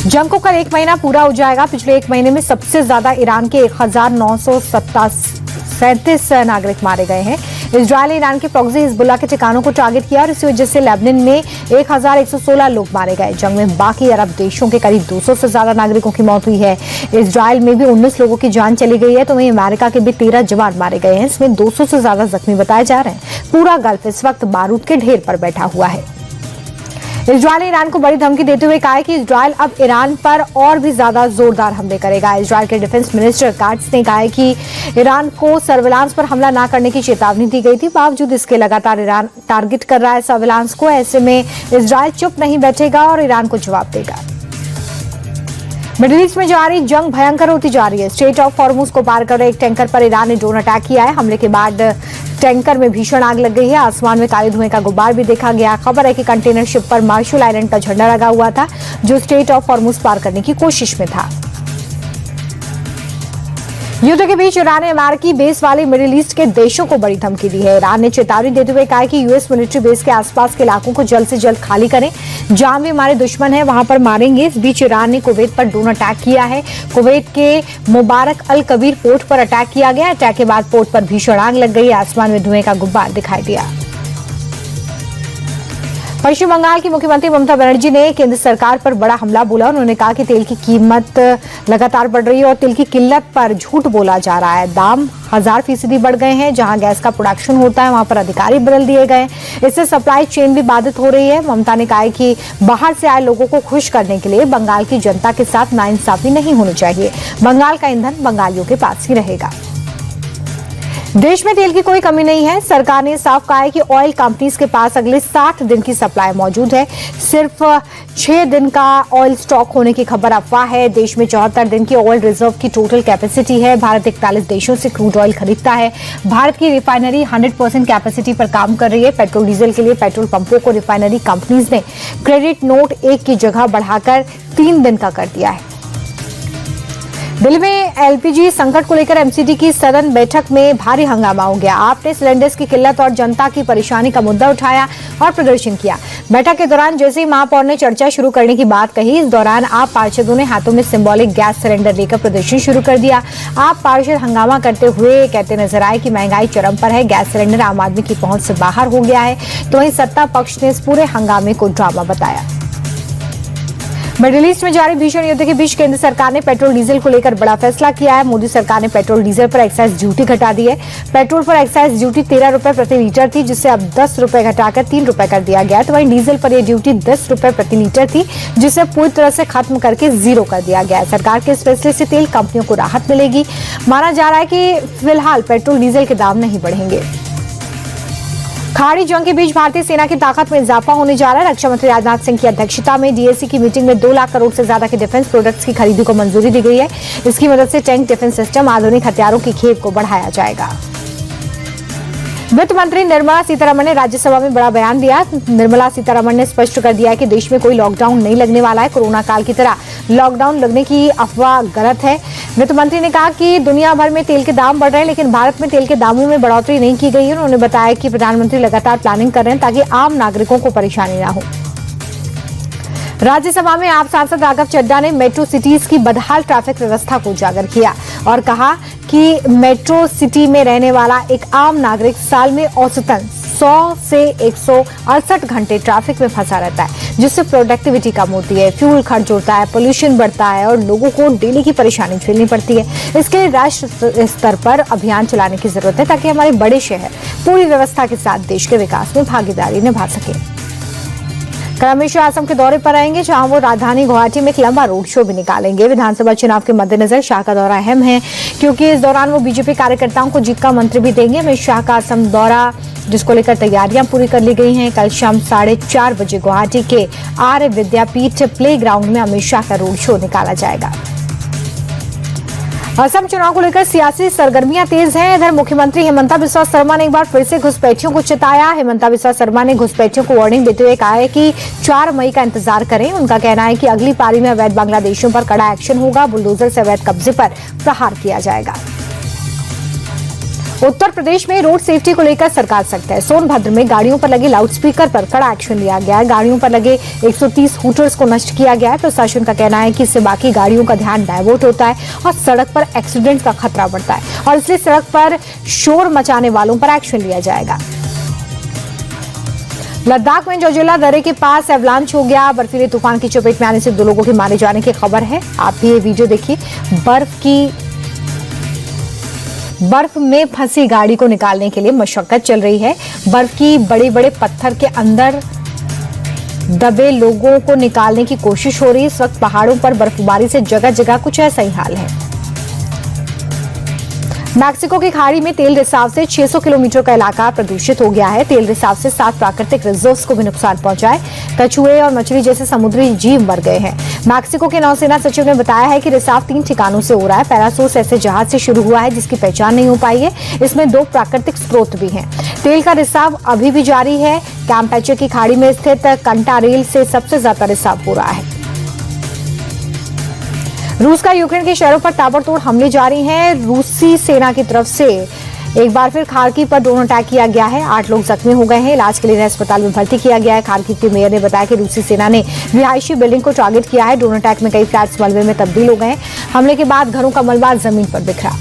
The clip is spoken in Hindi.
जंग को कल 1 महीना पूरा हो जाएगा। पिछले 1 महीने में सबसे ज्यादा ईरान के 1937 नागरिक मारे गए हैं। इजरायल ने ईरान के प्रॉक्सी हिजबुल्लाह के ठिकानों को टारगेट किया और इसी वजह से लेबनान में 1116 लोग मारे गए। जंग में बाकी अरब देशों के करीब 200 से ज्यादा नागरिकों की मौत हुई है। इजरायल में भी 19 लोगों की जान चली गई है, तो वहीं अमेरिका के भी 13 जवान मारे गए हैं। इसमें 200 से ज्यादा जख्मी बताए जा रहे हैं। पूरा गल्फ इस वक्त बारूद के ढेर पर बैठा हुआ है। इजरायल ने ईरान को बड़ी धमकी देते हुए कहा है कि इजरायल अब ईरान पर और भी ज्यादा जोरदार हमले करेगा। इजरायल के डिफेंस मिनिस्टर काट्स ने कहा है कि ईरान को सर्विलांस पर हमला न करने की चेतावनी दी गई थी, बावजूद इसके लगातार ईरान टारगेट कर रहा है सर्विलांस को। ऐसे में इजरायल चुप नहीं बैठेगा और ईरान को जवाब देगा। मिडिल ईस्ट में जारी जंग भयंकर होती जा रही है। स्ट्रेट ऑफ हॉर्मुज को पार कर रहे एक टैंकर पर ईरान ने ड्रोन अटैक किया है। हमले के बाद टैंकर में भीषण आग लग गई है। आसमान में काले धुएं का गुब्बार भी देखा गया। खबर है कि कंटेनर शिप पर मार्शल आइलैंड का झंडा लगा हुआ था, जो स्ट्रेट ऑफ हॉर्मुज पार करने की कोशिश में था। युद्ध के बीच ईरान ने अमेरिकी बेस वाले मिडिल ईस्ट के देशों को बड़ी धमकी दी है। ईरान ने चेतावनी देते हुए कहा कि यूएस मिलिट्री बेस के आसपास के इलाकों को जल्द से जल्द खाली करें। जहां भी हमारे दुश्मन है वहां पर मारेंगे। इस बीच ईरान ने कुवैत पर ड्रोन अटैक किया है। कुवैत के मुबारक अल कबीर पोर्ट पर अटैक किया गया। अटैक के बाद पोर्ट पर भीषण आग लग गई। आसमान में धुएं का गुब्बार दिखाई दिया। पश्चिम बंगाल की मुख्यमंत्री ममता बनर्जी ने केंद्र सरकार पर बड़ा हमला बोला। उन्होंने कहा कि तेल की कीमत लगातार बढ़ रही है और तेल की किल्लत पर झूठ बोला जा रहा है। दाम 1000% बढ़ गए हैं। जहां गैस का प्रोडक्शन होता है वहां पर अधिकारी बदल दिए गए। इससे सप्लाई चेन भी बाधित हो रही है। ममता ने कहा कि बाहर से आए लोगों को खुश करने के लिए बंगाल की जनता के साथ नाइंसाफी नहीं होनी चाहिए। बंगाल का ईंधन बंगालियों के पास ही रहेगा। देश में तेल की कोई कमी नहीं है। सरकार ने साफ कहा है कि ऑयल कंपनीज के पास अगले 60 दिन की सप्लाई मौजूद है। सिर्फ 6 दिन का ऑयल स्टॉक होने की खबर अफवाह है। देश में 74 दिन की ऑयल रिजर्व की टोटल कैपेसिटी है। भारत 41 देशों से क्रूड ऑयल खरीदता है। भारत की रिफाइनरी 100% कैपेसिटी पर काम कर रही है। पेट्रोल डीजल के लिए पेट्रोल पंपों को रिफाइनरी कंपनीज ने क्रेडिट नोट 1 की जगह बढ़ाकर 3 दिन का कर दिया है। दिल्ली में एलपीजी संकट को लेकर एमसीडी की सदन बैठक में भारी हंगामा हो गया। आपने सिलेंडर्स की किल्लत और जनता की परेशानी का मुद्दा उठाया और प्रदर्शन किया। बैठक के दौरान जैसे ही महापौर ने चर्चा शुरू करने की बात कही, इस दौरान आप पार्षदों ने हाथों में सिंबॉलिक गैस सिलेंडर लेकर प्रदर्शन शुरू कर दिया। आप पार्षद हंगामा करते हुए कहते नजर आए कि महंगाई चरम पर है, गैस सिलेंडर आम आदमी की पहुंच से बाहर हो गया है। तो वहीं सत्ता पक्ष ने इस पूरे हंगामे को ड्रामा बताया। मिडिल ईस्ट में जारी भीषण युद्ध के बीच केंद्र सरकार ने पेट्रोल डीजल को लेकर बड़ा फैसला किया है। मोदी सरकार ने पेट्रोल डीजल पर एक्साइज ड्यूटी घटा दी है। पेट्रोल पर एक्साइज ड्यूटी 13 रुपए प्रति लीटर थी, जिसे अब 10 रुपए घटाकर 3 रुपए कर दिया गया। तो वहीं डीजल पर यह ड्यूटी 10 रुपए प्रति लीटर थी, जिसे पूरी तरह से खत्म करके 0 कर दिया गया है। सरकार के इस फैसले से तेल कंपनियों को राहत मिलेगी। माना जा रहा है कि फिलहाल पेट्रोल डीजल के दाम नहीं बढ़ेंगे। खाड़ी जंग के बीच भारतीय सेना की ताकत में इजाफा होने जा रहा है। रक्षा मंत्री राजनाथ सिंह की अध्यक्षता में डीएसी की मीटिंग में 2 लाख करोड़ से ज्यादा के डिफेंस प्रोडक्ट्स की खरीदी को मंजूरी दी गई है। इसकी मदद से टैंक, डिफेंस सिस्टम, आधुनिक हथियारों की खेप को बढ़ाया जाएगा। वित्त मंत्री निर्मला सीतारमण ने राज्यसभा में बड़ा बयान दिया। निर्मला सीतारमण ने स्पष्ट कर दिया है कि देश में कोई लॉकडाउन नहीं लगने वाला है। कोरोना काल की तरह लॉकडाउन लगने की अफवाह गलत है। वित्त मंत्री ने कहा कि दुनिया भर में तेल के दाम बढ़ रहे हैं, लेकिन भारत में तेल के दामों में बढ़ोतरी नहीं की गई है। उन्होंने बताया कि प्रधानमंत्री लगातार प्लानिंग कर रहे हैं ताकि आम नागरिकों को परेशानी न हो। राज्यसभा में आप सांसद राघव चड्ढा ने मेट्रो सिटीज की बदहाल ट्रैफिक व्यवस्था को उजागर किया और कहा कि मेट्रो सिटी में रहने वाला एक आम नागरिक साल में औसतन 100 से 168 घंटे ट्रैफिक में फंसा रहता है, जिससे प्रोडक्टिविटी कम होती है, फ्यूल खर्च होता है, पोल्यूशन बढ़ता है और लोगों को डेली की परेशानी झेलनी पड़ती है। इसके लिए राष्ट्र स्तर पर अभियान चलाने की जरूरत है ताकि हमारे बड़े शहर पूरी व्यवस्था के साथ देश के विकास में भागीदारी निभा सके। कल अमित शाह असम के दौरे पर आएंगे, जहां वो राजधानी गुवाहाटी में एक लंबा रोड शो भी निकालेंगे। विधानसभा चुनाव के मद्देनजर शाह का दौरा अहम है, क्योंकि इस दौरान वो बीजेपी कार्यकर्ताओं को जीत का मंत्र भी देंगे। अमित शाह का असम दौरा, जिसको लेकर तैयारियां पूरी कर ली गई हैं। कल शाम 4:30 बजे गुवाहाटी के आर्य विद्यापीठ प्ले ग्राउंड में अमित शाह का रोड शो निकाला जाएगा। असम चुनाव को लेकर सियासी सरगर्मियां तेज हैं। इधर मुख्यमंत्री हिमंता बिस्वा शर्मा ने एक बार फिर से घुसपैठियों को चिताया। हिमंता बिस्वा शर्मा ने घुसपैठियों को वार्निंग देते हुए कहा है कि 4 मई का इंतजार करें। उनका कहना है कि अगली पारी में अवैध बांग्लादेशियों पर कड़ा एक्शन होगा। बुलडोजर से अवैध कब्जे पर प्रहार किया जाएगा। उत्तर प्रदेश में रोड सेफ्टी को लेकर सरकार सख्त है। सोनभद्र में गाड़ियों पर लगे लाउडस्पीकर पर कड़ा एक्शन लिया गया है। गाड़ियों पर लगे 130 हूटर्स को नष्ट किया गया है। प्रशासन का कहना है कि इससे बाकी गाड़ियों का ध्यान डायवर्ट होता है और सड़क पर एक्सीडेंट का खतरा बढ़ता है और इसलिए सड़क पर शोर मचाने वालों पर एक्शन लिया जाएगा। लद्दाख में जोजिला दर्रे के पास एवलांच हो गया। बर्फीले तूफान की चपेट में आने से 2 लोगों के मारे जाने की खबर है। आप भी ये वीडियो देखिए। बर्फ में फंसी गाड़ी को निकालने के लिए मशक्कत चल रही है। बर्फ की बड़े-बड़े पत्थर के अंदर दबे लोगों को निकालने की कोशिश हो रही है। इस वक्त पहाड़ों पर बर्फबारी से जगह जगह कुछ ऐसा ही हाल है। मैक्सिको की खाड़ी में तेल रिसाव से 600 किलोमीटर का इलाका प्रदूषित हो गया है। तेल रिसाव से 7 प्राकृतिक रिजर्व्स को भी नुकसान पहुंचा है। कछुए और मछली जैसे समुद्री जीव मर गए हैं। मैक्सिको के नौसेना सचिव ने बताया है कि रिसाव 3 ठिकानों से हो रहा है। पैरासोस ऐसे जहाज से शुरू हुआ है जिसकी पहचान नहीं हो पाई है। इसमें 2 प्राकृतिक स्रोत भी हैं। तेल का रिसाव अभी भी जारी है। कैम्पेचे की खाड़ी में स्थित कंटा रेल से सबसे ज्यादा रिसाव हो रहा है। रूस का यूक्रेन के शहरों पर ताबड़तोड़ हमले जारी हैं। रूसी सेना की तरफ से एक बार फिर खार्किव पर ड्रोन अटैक किया गया है। 8 लोग जख्मी हो गए हैं। इलाज के लिए इन्हें अस्पताल में भर्ती किया गया है। खार्किव के मेयर ने बताया कि रूसी सेना ने रिहायशी बिल्डिंग को टारगेट किया है। ड्रोन अटैक में कई फ्लैट्स मलबे में तब्दील हो गए। हमले के बाद घरों का मलबा जमीन पर बिखरा।